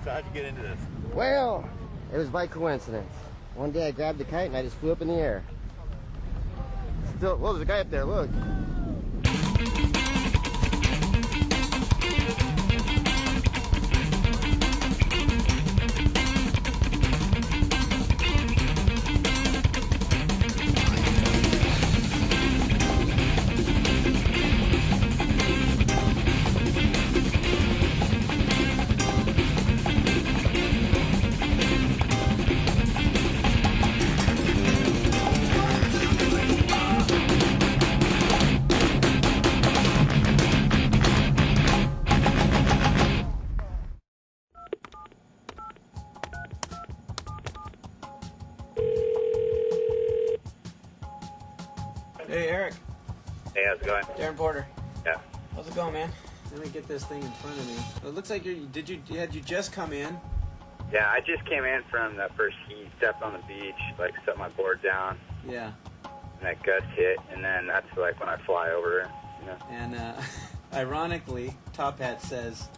So how'd you get into this? Well, it was by coincidence. One day I grabbed the kite and I just flew up in the air. Still, well, there's a guy up there, look. Hey, Eric. Hey, how's it going? Darren Porter. Yeah. How's it going, man? Let me get this thing in front of me. It looks like had you just come in? Yeah, I just came in from the first heat, stepped on the beach, like set my board down, Yeah. and that gust hit, and then that's like when I fly over, you know. And ironically, Top Hat says,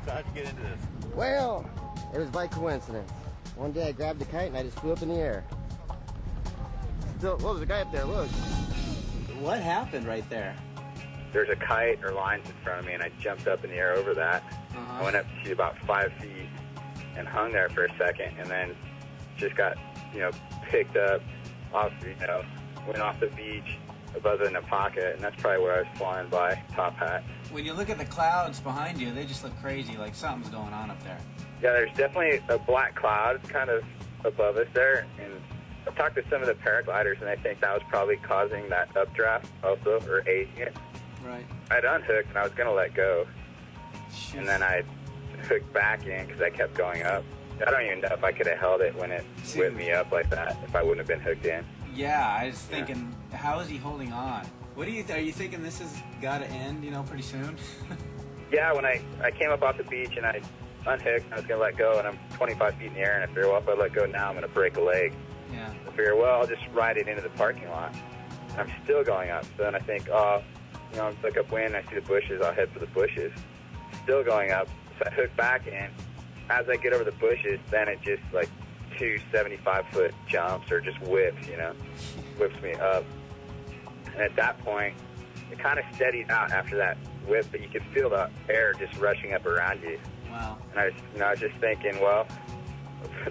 So how'd you get into this? Well, it was by coincidence. One day I grabbed the kite and I just flew up in the air. Still, well, there's a guy up there, look. what happened right there? There's a kite or lines in front of me, and I jumped up in the air over that. I went up to about 5 feet and hung there for a second, and then just got, picked up off, went off the beach above the Napaka, and that's probably where I was flying by, Top Hat. When you look at the clouds behind you, they just look crazy, like something's going on up there. Yeah, there's definitely a black cloud kind of above us there, and I've talked to some of the paragliders, and I think that was probably causing that updraft also, or aiding it. Right. I'd unhooked, and I was going to let go, Shoot. and then I hooked back in because I kept going up. I don't even know if I could have held it when it whipped me up like that, if I wouldn't have been hooked in. Yeah, I was thinking, how is he holding on? Are you thinking this has got to end, pretty soon? Yeah, when I came up off the beach and I unhooked, I was going to let go, and I'm 25 feet in the air, and I figured, well, if I let go now, I'm going to break a leg. Yeah. I figured, well, I'll just ride it into the parking lot. And I'm still going up. So then I think, I look upwind, I see the bushes, I'll head for the bushes. Still going up. So I hook back in. As I get over the bushes, then it just like 2 75-foot jumps or just whips, whips me up. And at that point, it kind of steadied out after that whip, but you could feel the air just rushing up around you. Wow. And I was just thinking, well,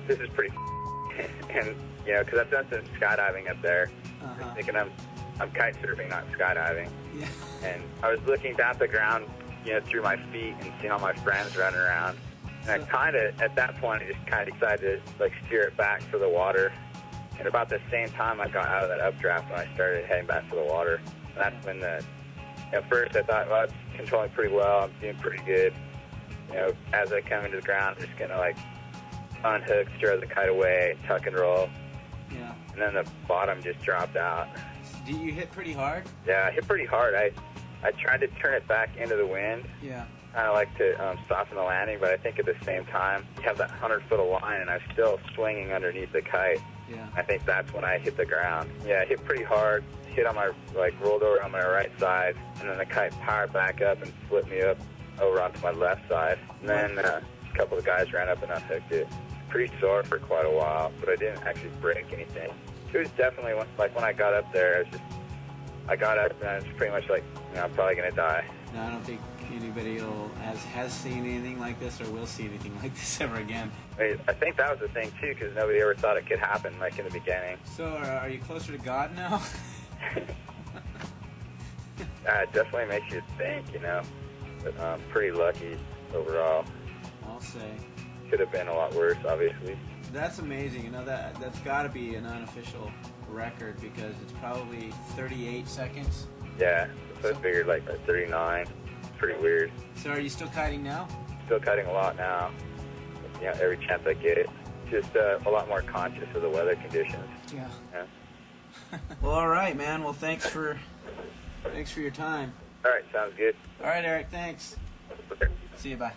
this is pretty and, because I've done some skydiving up there. Uh-huh. Thinking I'm kite surfing, not skydiving. Yeah. And I was looking down at the ground, through my feet and seeing all my friends running around. And I kind of, at that point, I just kind of decided to, steer it back for the water. And about the same time I got out of that updraft when I started heading back for the water. And that's when at first I thought, well, it's controlling pretty well. I'm doing pretty good. As I come into the ground, I'm just going to, unhook, steer the kite away, tuck and roll. Yeah. And then the bottom just dropped out. Did you hit pretty hard? Yeah, I hit pretty hard. I tried to turn it back into the wind. Yeah. Kind of like to soften the landing, but I think at the same time, you have that 100-foot of line, and I'm still swinging underneath the kite. Yeah. I think that's when I hit the ground. Yeah, I hit pretty hard, hit on my, rolled over on my right side, and then the kite powered back up and flipped me up over onto my left side. And then a couple of guys ran up and unhooked it. Pretty sore for quite a while, but I didn't actually break anything. It was definitely, when I got up there, I got up and I was pretty much like, I'm probably going to die. No, I don't think anybody has seen anything like this or will see anything like this ever again. I think that was the thing, too, because nobody ever thought it could happen, in the beginning. So, are you closer to God now? It definitely makes you think, But I'm pretty lucky overall. I'll say. Could have been a lot worse, obviously. That's amazing. That's got to be an unofficial record because it's probably 38 seconds. Yeah, so I figured 39. Pretty weird. So are you still kiting now? Still kiting a lot now. Every chance I get it. Just a lot more conscious of the weather conditions. Yeah. Yeah. Well, all right, man. Well, thanks for your time. All right, sounds good. All right, Eric. Thanks. See you. Bye.